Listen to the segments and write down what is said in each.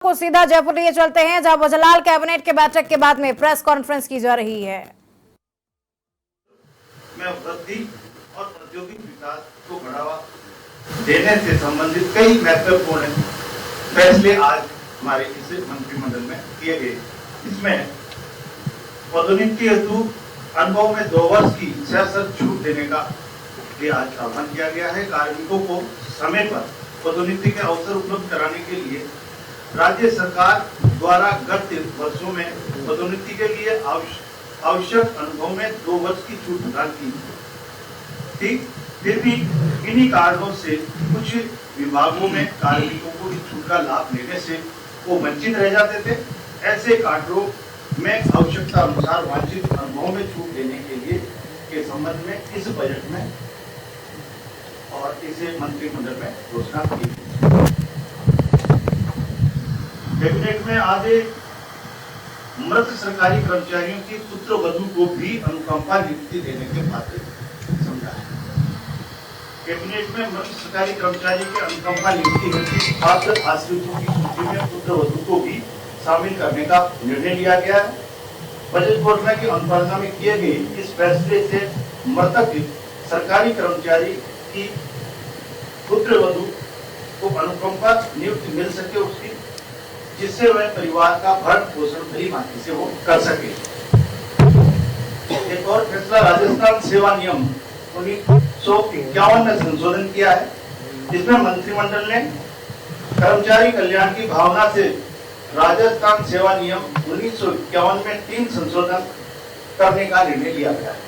को सीधा जयपुर लिए चलते हैं, जहां भुजलाल कैबिनेट के बैठक के बाद में प्रेस कॉन्फ्रेंस की जा रही है। में वृद्धि और औद्योगिक विकास को बढ़ावा देने से संबंधित कई महत्वपूर्ण फैसले आज हमारे इस मंत्रिमंडल में किए गए। इसमें पदोन्नति हेतु अनुभव में 2 वर्ष की सशर्त छूट देने का लिए आज प्रावधान किया गया है। कार्मिकों को समय पर पदोन्नति के अवसर उपलब्ध कराने के लिए राज्य सरकार द्वारा गत वर्षों में पदोन्नति के लिए आवश्यक अनुभव में 2 वर्ष की छूट प्रदान की थी। फिर भी इन्हीं कारणों से कुछ विभागों में कार्मिकों को इस छूट का लाभ लेने से वो वंचित रह जाते थे। ऐसे काडरों में आवश्यकता अनुसार वांछित अनुभव में छूट देने के लिए के संबंध में इस बजट में और इसे मंत्रिमंडल में घोषणा की। कैबिनेट में आधे मृत सरकारी कर्मचारियों की पुत्र वधू को भी अनुकंपा नियुक्ति देने के पात्र समझा है। कैबिनेट में मृत सरकारी कर्मचारी के अनुकंपा नियुक्ति हेतु पात्र आश्रितों की सूची में पुत्र वधू को भी शामिल करने का निर्णय लिया गया है। बजट घोषणा की अनुपालना में किए गए इस फैसले से मृतक सरकारी कर्मचारी की पुत्र वधू को अनुकंपा नियुक्ति मिल सके उसकी, जिससे वह परिवार का भरण पोषण भली भांति से वो कर सके। एक और फैसला राजस्थान सेवा नियम 1951 में संशोधन किया है। इसमें मंत्रिमंडल ने कर्मचारी कल्याण की भावना से राजस्थान सेवा नियम 1951 में 3 संशोधन करने का निर्णय लिया गया है।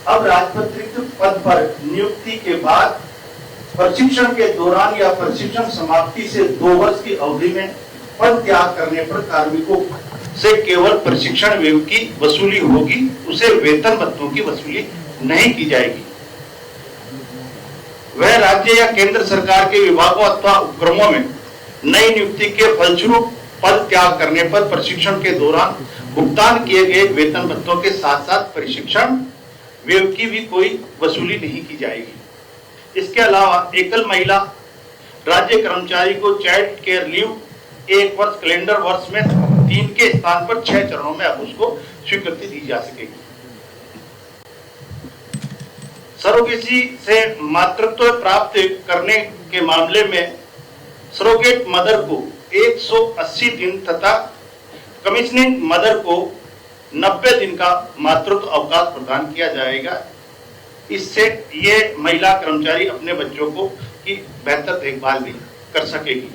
अब राजपत्रित पद पर नियुक्ति के बाद प्रशिक्षण के दौरान या प्रशिक्षण समाप्ति से 2 वर्ष की अवधि में पद त्याग करने पर कार्मिकों से केवल प्रशिक्षण व्यय की वसूली होगी, उसे वेतन भत्तों की वसूली नहीं की जाएगी। वह राज्य या केंद्र सरकार के विभागों अथवा उपक्रमों में नई नियुक्ति के फलस्वरूप पद त्याग करने पर प्रशिक्षण के दौरान भुगतान किए गए वेतन भत्तों के साथ साथ प्रशिक्षण व्यय की भी कोई वसूली नहीं की जाएगी। इसके अलावा एकल महिला राज्य कर्मचारी को चाइल्ड केयर लीव 1 वर्ष कैलेंडर वर्ष में 3 के स्थान पर 6 चरणों में अब उसको स्वीकृति दी जा सकेगी। सरोगेसी से मातृत्व प्राप्त करने के मामले में सरोगेट मदर को 180 दिन तथा कमीशनिंग मदर को 90 दिन का मातृत्व अवकाश प्रदान किया जाएगा। इससे ये महिला कर्मचारी अपने बच्चों को की बेहतर देखभाल भी कर सकेगी।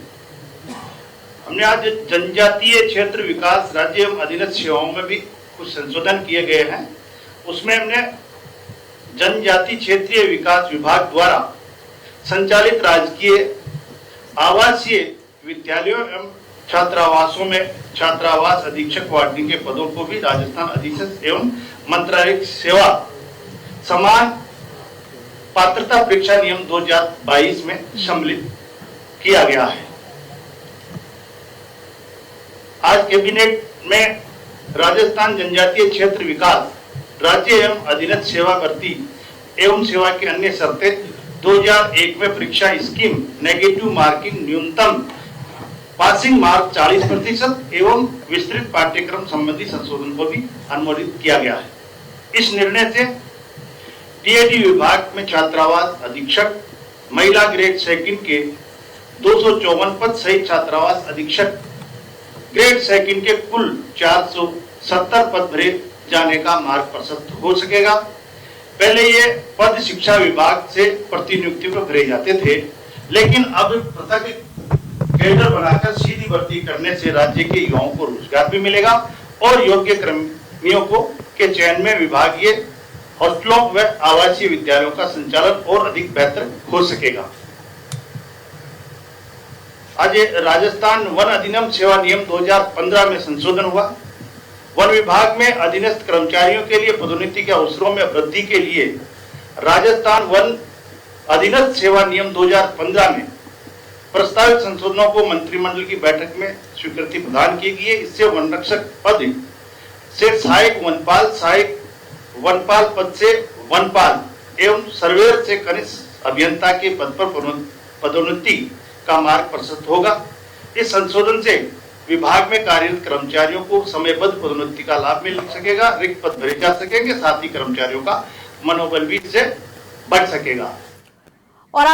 हमने आज जनजातीय क्षेत्र विकास राज्य एवं अधीनस्थ सेवाओं में भी कुछ संशोधन किए गए हैं। उसमें हमने जनजाति क्षेत्रीय विकास विभाग द्वारा संचालित राजकीय आवासीय विद्यालयों एवं छात्रावासों में छात्रावास अधीक्षक वार्डनी के पदों को भी राजस्थान अधीक्षक एवं मंत्रालयिक सेवा समान पात्रता परीक्षा नियम 2022 में सम्मिलित किया गया है। आज कैबिनेट में राजस्थान जनजातीय क्षेत्र विकास राज्य एवं अधीनस्थ सेवा भर्ती एवं सेवा की अन्य शर्तें 2001 में परीक्षा स्कीम नेगेटिव मार्किंग न्यूनतम पासिंग मार्क 40% एवं विस्तृत पाठ्यक्रम संबंधी संशोधन को भी अनुमोदित किया गया है। इस निर्णय से टीएडी विभाग में छात्रावास अधीक्षक महिला ग्रेड 2 के 254 पद सहित छात्रावास अधीक्षक ग्रेड 2 के कुल 470 पद भरे जाने का मार्ग प्रशस्त हो सकेगा। पहले ये पद शिक्षा विभाग से प्रतिनियुक्ति पर भरे जाते थे, लेकिन अब पृथक कैडर बनाकर सीधी भर्ती करने से राज्य के युवाओं को रोजगार भी मिलेगा और योग्य कर्मियों को के चयन में विभागीय हॉस्टलों व आवासीय विद्यालयों का संचालन और अधिक बेहतर हो सकेगा। आज राजस्थान वन अधिनियम सेवा नियम 2015 में संशोधन हुआ। वन विभाग में अधीनस्थ कर्मचारियों के लिए पदोन्नति के अवसरों में वृद्धि के लिए राजस्थान वन अधीनस्थ सेवा नियम 2015 में प्रस्तावित संशोधनों को मंत्रिमंडल की बैठक में स्वीकृति प्रदान की गई है। इससे वन रक्षक पद से सहायक वनपाल पद से वनपाल एवं सर्वेयर से कनिष्ठ अभियंता के पद पर पदोन्नति का मार्ग प्रशस्त होगा। इस संशोधन से विभाग में कार्यरत कर्मचारियों को समयबद्ध पदोन्नति का लाभ मिल सकेगा, रिक्त पद भरे जा सकेंगे, साथ ही कर्मचारियों का मनोबल भी इससे बढ़ सकेगा।